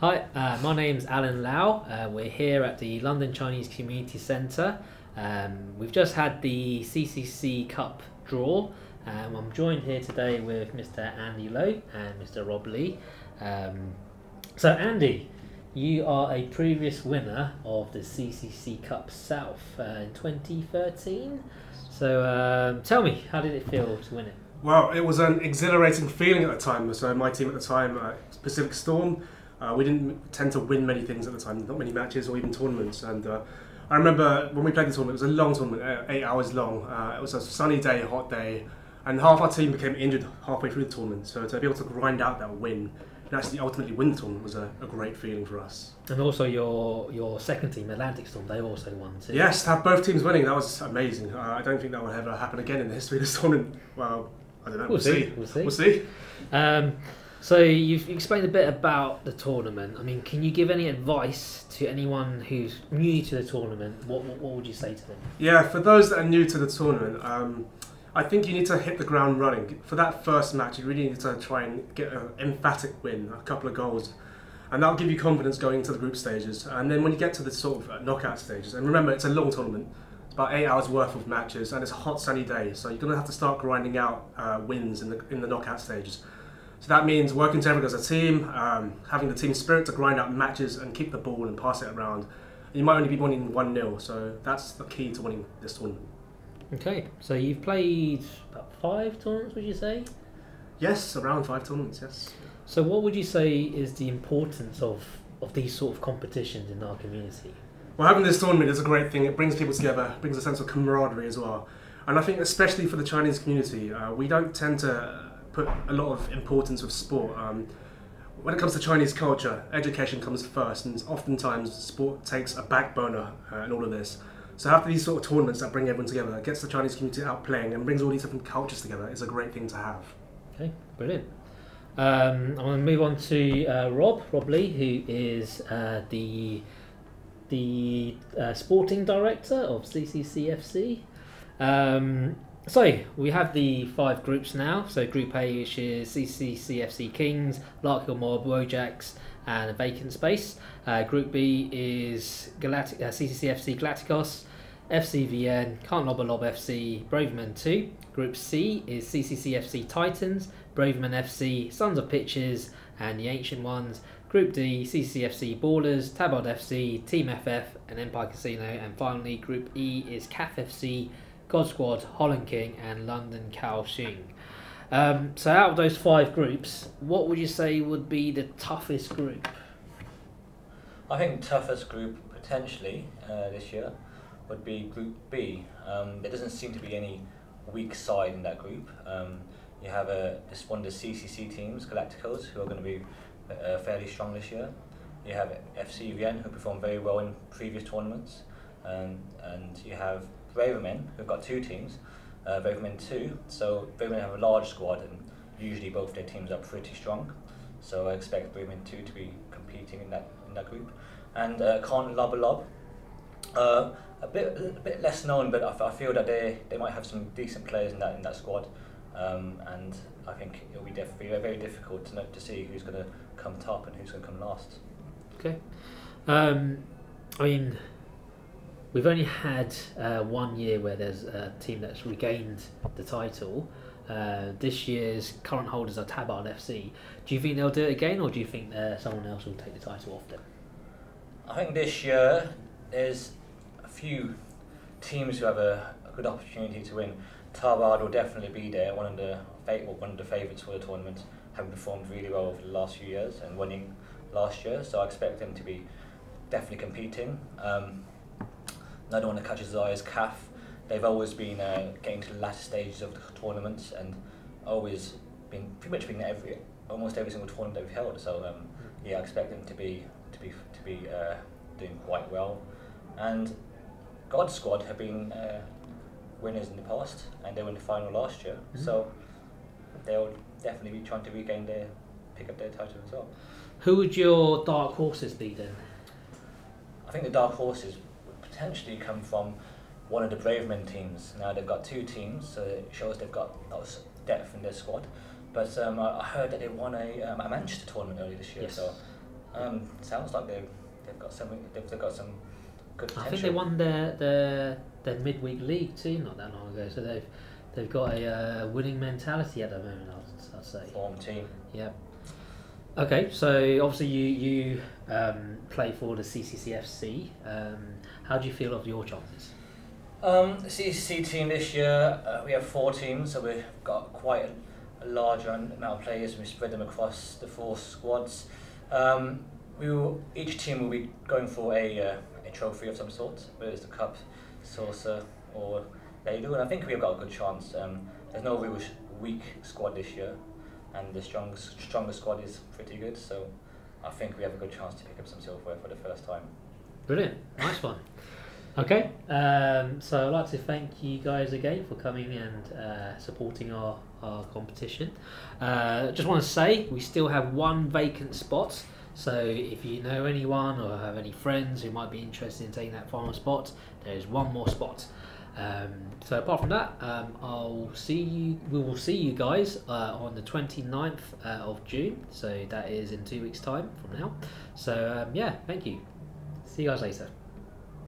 Hi, my name's Alan Lau. We're here at the London Chinese Community Centre. We've just had the CCC Cup draw. I'm joined here today with Mr. Andy Lowe and Mr. Rob Lee. So Andy, you are a previous winner of the CCC Cup South in 2013. So tell me, how did it feel to win it? Well, it was an exhilarating feeling at the time. So my team at the time, Pacific Storm, we didn't tend to win many things at the time, not many matches or even tournaments. And I remember when we played the tournament, it was a long tournament, 8 hours long. It was a sunny day, hot day, and half our team became injured halfway through the tournament. So to be able to grind out that win and actually ultimately win the tournament was a great feeling for us. And also your second team, Atlantic Storm, they also won too. Yes, to have both teams winning, that was amazing. I don't think that will ever happen again in the history of this tournament. Well, I don't know. We'll see. We'll see. So you've explained a bit about the tournament. I mean, can you give any advice to anyone who's new to the tournament? What would you say to them? Yeah, for those that are new to the tournament, I think you need to hit the ground running. For that first match, you really need to try and get an emphatic win, a couple of goals. And that'll give you confidence going into the group stages. And then when you get to the sort of knockout stages, and remember, it's a long tournament. It's about 8 hours worth of matches, and it's a hot sunny day. So you're going to have to start grinding out wins in the knockout stages. So that means working together as a team, having the team spirit to grind out matches and kick the ball and pass it around. And you might only be winning 1-0, so that's the key to winning this tournament. Okay, so you've played about 5 tournaments, would you say? Yes, around 5 tournaments, yes. So what would you say is the importance of these sort of competitions in our community? Well, having this tournament is a great thing. It brings people together, brings a sense of camaraderie as well. And I think especially for the Chinese community, we don't tend to put a lot of importance with sport. When it comes to Chinese culture, education comes first, and oftentimes sport takes a back burner in all of this. So having these sort of tournaments that bring everyone together, gets the Chinese community out playing and brings all these different cultures together is a great thing to have. Okay, brilliant. I'm going to move on to Rob Lee, who is the sporting director of CCCFC. So we have the 5 groups now. So Group A, which is CCCFC Kings, Larkhill Mob, Wojaks, and a vacant space. Group B is CCCFC Galacticos, FCVN, Can't Lob a Lob FC, Braverman 2. Group C is CCCFC Titans, Braverman FC, Sons of Pitches, and the Ancient Ones. Group D, CCFC Ballers, Tabard FC, Team FF, and Empire Casino. And finally, Group E is CAF FC, God Squad, Holland King, and London Kaohsiung. So out of those 5 groups, what would you say would be the toughest group? I think the toughest group potentially this year would be Group B. There doesn't seem to be any weak side in that group. You have one of the CCC teams, Galacticos, who are going to be fairly strong this year. You have FCVN, who performed very well in previous tournaments, and you have Bravermen, who've got 2 teams, Bravermen 2. So Bravermen have a large squad, and usually both their teams are pretty strong. So I expect Bravermen 2 to be competing in that group. And Can't Lob a Lob, a bit less known, but I feel that they might have some decent players in that squad. And I think it'll be very difficult to see who's going to come top and who's going to come last. Okay. I mean, we've only had 1 year where there's a team that's regained the title. This year's current holders are Tabard FC. Do you think they'll do it again, or do you think someone else will take the title off them? I think this year there's a few teams who have a good opportunity to win. Tabard will definitely be there, one of the favourites for the tournament, having performed really well over the last few years and winning last year. So I expect them to be definitely competing. Another one that catches the eye is CAF. They've always been getting to the latter stages of the tournaments and always been pretty much been almost every single tournament they've held. So yeah, I expect them to be doing quite well. And God Squad have been winners in the past, and they were in the final last year. Mm-hmm. So they'll definitely be trying to pick up their title as well. Who would your dark horses be then? I think the dark horses would potentially come from one of the Bravermen teams. Now they've got 2 teams, so it shows they've got lots of depth in their squad. But I heard that they won a Manchester tournament earlier this year, yes. So Sounds like they've got something. They've got some good potential. I think they won their midweek league too not that long ago, so they've got a winning mentality at the moment. I'd say. Form team. Yeah. Okay, so obviously you play for the CCCFC. How do you feel of your chances? The CCC team this year, we have 4 teams, so we've got quite a large amount of players, and we spread them across the 4 squads. Each team will be going for a trophy of some sort, whether it's the cup, saucer, or ladle, and I think we've got a good chance. There's no real weak squad this year, and the stronger squad is pretty good, so I think we have a good chance to pick up some silverware for the first time. Brilliant, nice one. Okay, so I'd like to thank you guys again for coming and supporting our competition. Just want to say we still have 1 vacant spot, so if you know anyone or have any friends who might be interested in taking that final spot, there's 1 more spot. So apart from that, we will see you guys on the 29th of June, so that is in 2 weeks time from now. So yeah, thank you. See you guys later.